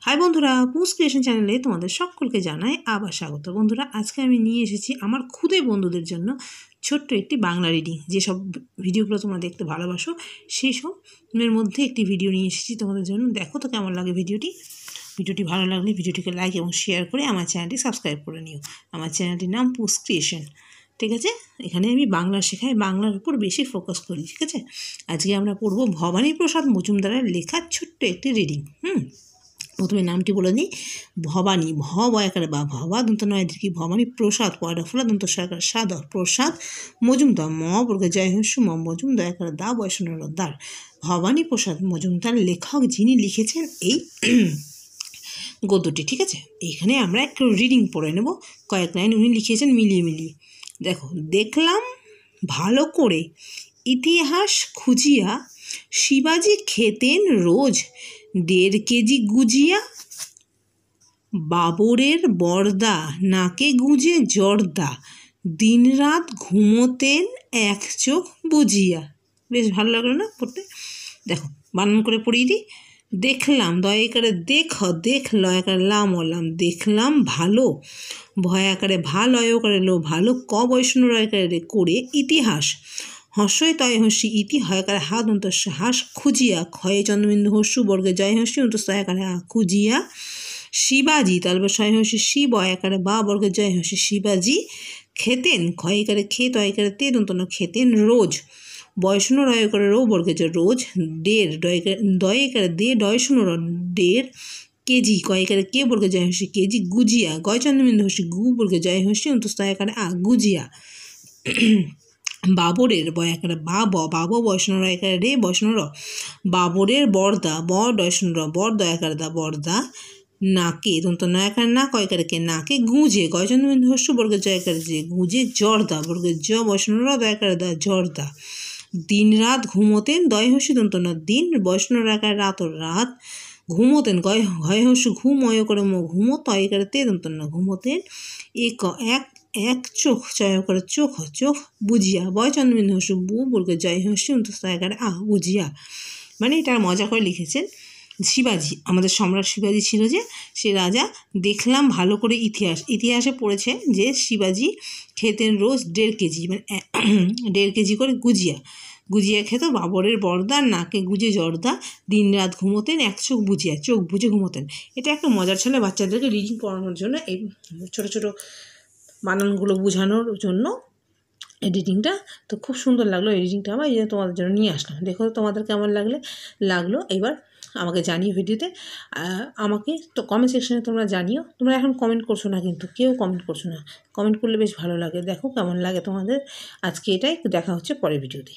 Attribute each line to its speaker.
Speaker 1: High বন্ধুরা, পুস creation চ্যানেলে তোমাদের সকলকে জানাই আবার স্বাগত। বন্ধুরা, আজকে আমি নিয়ে এসেছি আমার খুদে বন্ধুদের জন্য ছোট্ট একটি বাংলা রিডিং। যেসব ভিডিওগুলো তোমরা দেখতে ভালোবাসো সেই সবের মধ্যে একটি ভিডিও নিয়ে এসেছি তোমাদের জন্য। দেখো তো কেমন লাগে ভিডিওটি ভালো লাগলে ভিডিওটিকে লাইক এবং শেয়ার করে আমার চ্যানেলটি সাবস্ক্রাইব করে নিও। আমার চ্যানেলটির নাম পুস ক্রিয়েশন, ঠিক আছে। এখানে আমি বাংলা শেখাই, বাংলার উপর বেশি ফোকাস করি, ঠিক আছে। আজকে আমরা পড়বো ভবানী প্রসাদ মজুমদারের লেখা ছোট্ট একটি রিডিং। প্রথমে নামটি বলে দিই, ভবানী, ভ বয়াকারে বা, ভবা দন্ত নয় কি, ভবানী প্রসাদ পয়রা ফোলা দন্ত সরকার সাদ, প্রসাদ মজুমদার, ম বর্গে জয় হস্যু ম, মজুম দয়াকারে দা বয়সনের দার। ভবানী প্রসাদ মজুমদার লেখক, যিনি লিখেছেন এই গদ্যটি, ঠিক আছে। এখানে আমরা একটু রিডিং পড়ে নেব, কয়েক লাইন উনি লিখেছেন মিলিয়ে মিলিয়ে। দেখো, দেখলাম ভালো করে ইতিহাস খুঁজিয়া, শিবাজি খেতেন রোজ 1.5 কেজি গুজিয়া, বাবরের বর্দা নাকে গুঁজে জর্দা, দিনরাত ঘুমোতেন এক চোখ বুজিয়া। বেশ ভালো লাগলো না পড়তে? দেখো, বানান করে পড়িয়ে দিই। দেখলাম, দয়াকারে দেখ, দেখ লয়াকারে লাম অলাম, দেখলাম ভালো, ভয়াকারে ভাল অয়কারে লো ভালো, ক বৈষ্ণব রয়কারে করে ইতিহাস, হর্ষয় তয় হস্যি ইতি হয়কারে হা দন্তস্য হাস, খুঁজিয়া ক্ষয়ে চন্দ্রবিন্দু হস্যু বর্গে জয় হস্যি অন্তস্তয়াকারে হা, খুঁজিয়া শিবাজি তালবে শয় হস্যি শি বয়াকারে বা বর্গে জয় হস্যি, শিবাজি খেতেন, ক্ষয়কারে খে তয়কারে তে দন্তন খেতেন রোজ, বয়সনো রয় করে রো বর্গে জয় রোজ, 1.5 দয়কারে দে ডয়সনো 1.5 কেজি, কয়কারে কে বর্গে জয় হস্যি কেজি, গুজিয়া গয় চন্দ্রবিন্দু হস্যি গু বর্গে জয় হস্যি অন্তস্তয়াকারে আ, গুজিয়া। বাবরের বয়াকারে বা, বাব বয়সন রয়কারে রে বয়সন র, বাবরের বর্দা ব ডয়সন র, বর দয়াকারে দা বর্দা, নাকে দন্ত নয়াকারে না কয়কারে কে নাকে গুঁজে গয় চন্দ্রবিন্দু হস্যু বর্গে জয়কারে যে গুঁজে জর্দা বর্গে জ বয়সন র দয়াকারে দা জর্দা, দিন রাত ঘুমোতেন দয় হস্যু দন্ত ন দিন বয়সন রাকারে রাত রাত, ঘুমোতেন গয় হস্যু ঘুময় করে মো ঘুমো তয়কারে তে দন্ত ন ঘুমোতেন এক চোখ চয় করে চোখ চোখ বুঝিয়া, বয় চন্দ্রবিন্দু হস্যু বু বর্গে জয় হস্যু অন্তস্তয়াকারে আ, বুঝিয়া। মানে এটা মজা করে লিখেছেন। শিবাজি, আমাদের সম্রাট শিবাজি ছিল যে, সে রাজা। দেখলাম ভালো করে ইতিহাসে পড়েছে যে শিবাজি খেতেন রোজ 1.5 কেজি, মানে 1.5 কেজি করে গুজিয়া খেত, বাবরের বর্দার নাকে গুজে জর্দা, দিন রাত ঘুমোতেন এক চোখ বুঝে ঘুমোতেন। এটা একটা মজার ছিল বাচ্চাদেরকে রিডিং পড়ানোর জন্য, এই ছোটো ছোটো বানানগুলো বোঝানোর জন্য এডিটিংটা। তো খুব সুন্দর লাগলো এডিটিংটা আমার, এই জন্য তোমাদের জন্য নিয়ে আসলাম। দেখো তোমাদের কেমন লাগলো এবার আমাকে জানিও ভিডিওতে। আমাকে তো কমেন্ট সেকশনে তোমরা জানিও। তোমরা এখন কমেন্ট করছো না, কিন্তু কেউ কমেন্ট করছো না। কমেন্ট করলে বেশ ভালো লাগে। দেখো কেমন লাগে তোমাদের। আজকে এটাই, দেখা হচ্ছে পরের ভিডিওতে।